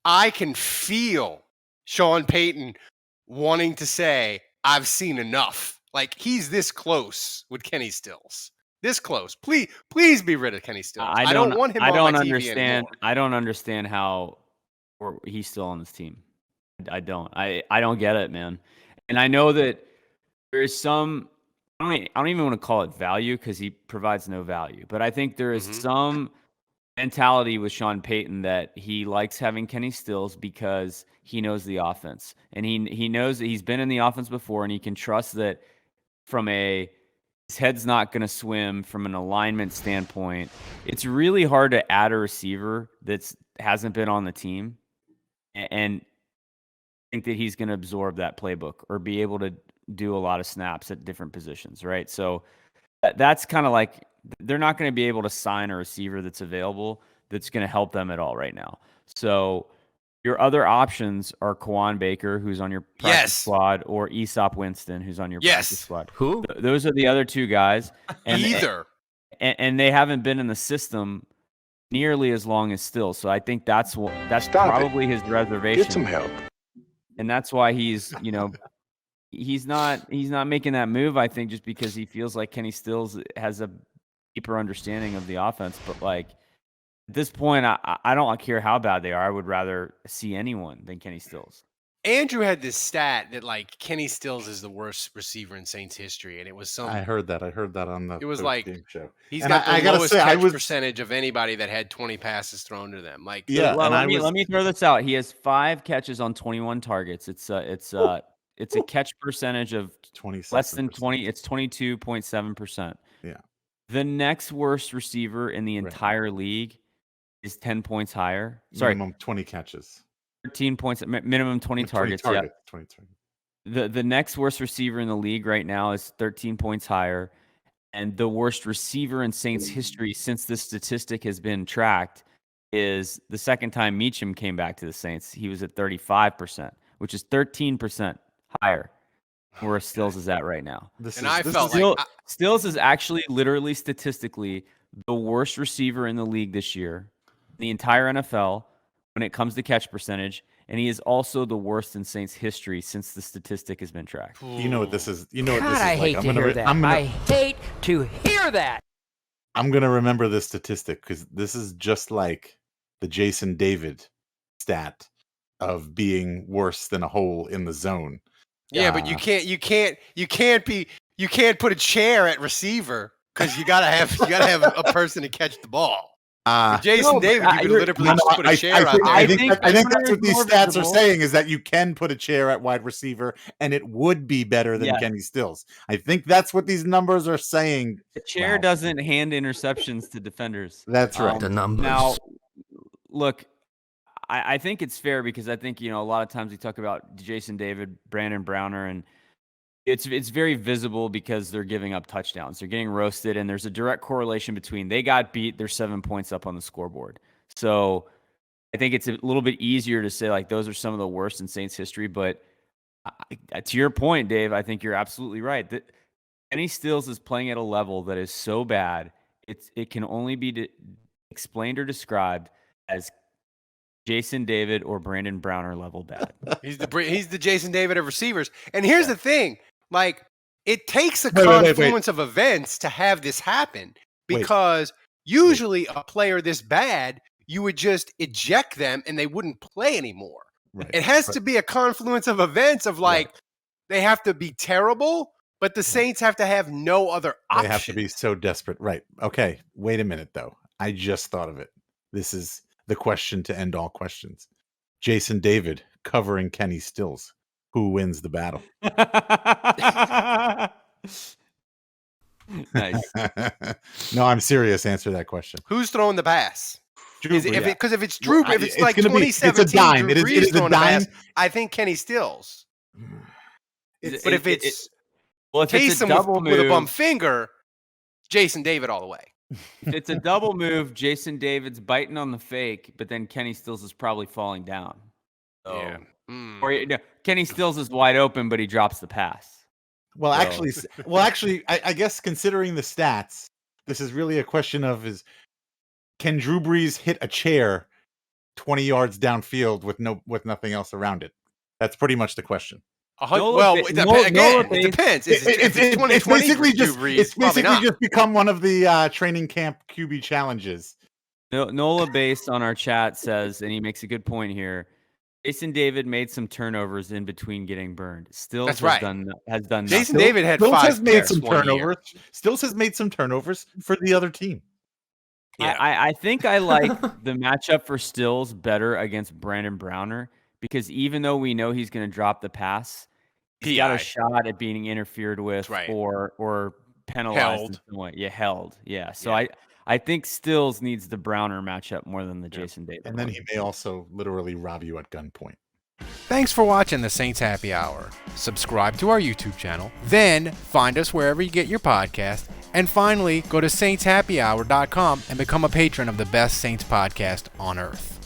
I can feel Sean Payton wanting to say, "I've seen enough." Like he's this close with Kenny Stills. This close. Please be rid of Kenny Stills. I don't want him on my TV anymore. I don't understand how he's still on this team. I don't. I don't get it, man. And I know that there is some. I don't even want to call it value because he provides no value. But I think there is some mentality with Sean Payton that he likes having Kenny Stills because he knows the offense and he knows that he's been in the offense before and he can trust that from his head's not going to swim from an alignment standpoint. It's really hard to add a receiver that hasn't been on the team and think that he's going to absorb that playbook or be able to do a lot of snaps at different positions, right? So that's kind of like they're not going to be able to sign a receiver that's available that's going to help them at all right now. So your other options are Kawaan Baker, who's on your practice squad, or Aesop Winston, who's on your practice squad. Who? Those are the other two guys. And, and they haven't been in the system nearly as long as Stills. So I think that's probably his reservation. Get some help. And that's why he's not making that move, I think, just because he feels like Kenny Stills has a deeper understanding of the offense. But like at this point, I don't care how bad they are. I would rather see anyone than Kenny Stills. Andrew had this stat that like Kenny Stills is the worst receiver in Saints history, and it was some. I heard that on the. It was like game show. He's got the lowest catch percentage of anybody that had 20 passes thrown to them. Like, yeah. Well, let me throw this out. He has 5 catches on 21 targets. It's a catch percentage of less than 20. It's 22.7%. Yeah. The next worst receiver in the entire league is 10 points higher. Minimum 20 catches. 13 points, minimum 20 targets. 20 The next worst receiver in the league right now is 13 points higher. And the worst receiver in Saints history since this statistic has been tracked is the second time Meacham came back to the Saints. He was at 35%, which is 13% higher where Stills is at right now. Stills is actually literally statistically the worst receiver in the league this year, the entire NFL, when it comes to catch percentage, and he is also the worst in Saints history since the statistic has been tracked. You know what this is? You know God, what this is I hate like. to hear that. I hate to hear that. I'm going to remember this statistic because this is just like the Jason David stat of being worse than a hole in the zone. Yeah, but you can't put a chair at receiver because you gotta have a person to catch the ball. Jason David, you could literally just put a chair out there. I think that's what these stats are saying is that you can put a chair at wide receiver and it would be better than Kenny Stills. I think that's what these numbers are saying. The chair doesn't hand interceptions to defenders. That's right. The numbers. Now, look, I think it's fair because I think, a lot of times we talk about Jason David, Brandon Browner, and it's very visible because they're giving up touchdowns. They're getting roasted, and there's a direct correlation between they got beat, they're 7 points up on the scoreboard. So I think it's a little bit easier to say, like, those are some of the worst in Saints history. But to your point, Dave, I think you're absolutely right. That Kenny Stills is playing at a level that is so bad, it can only be explained or described as Jason David or Brandon Browner level bad. He's the Jason David of receivers. And here's the thing. Like, it takes a confluence of events to have this happen because usually a player this bad, you would just eject them and they wouldn't play anymore. Right. It has to be a confluence of events of they have to be terrible, but the Saints have to have no other option. They have to be so desperate. Right. Okay. Wait a minute, though. I just thought of it. This is the question to end all questions. Jason David covering Kenny Stills. Who wins the battle? Nice. No, I'm serious. Answer that question. Who's throwing the pass? Drew, Because if it's Drew, if it's like 2017, it's a dime. It is a dime. I think Kenny Stills. But if it's a double move with a bum finger, Jason David all the way. If it's a double move, Jason David's biting on the fake, but then Kenny Stills is probably falling down. So, yeah. Or Kenny Stills is wide open, but he drops the pass. Well, actually, I guess considering the stats, this is really a question of can Drew Brees hit a chair 20 yards downfield with nothing else around it? That's pretty much the question. Well, it depends. If it's 2020, it's basically just probably not. just become one of the training camp QB challenges. Nola based on our chat says, and he makes a good point here. Jason David made some turnovers in between getting burned. Stills has done Jason nothing. David had Stills 5 has made some turnovers. turnovers. Stills has made some turnovers for the other team. Yeah. I think I like the matchup for Stills better against Brandon Browner because even though we know he's going to drop the pass, he's got a shot at being interfered with or penalized in some way. Held. Yeah. So I think Stills needs the Browner matchup more than the Jason David. And then he may also literally rob you at gunpoint. Thanks for watching the Saints Happy Hour. Subscribe to our YouTube channel. Then find us wherever you get your podcast. And finally, go to saintshappyhour.com and become a patron of the best Saints podcast on earth.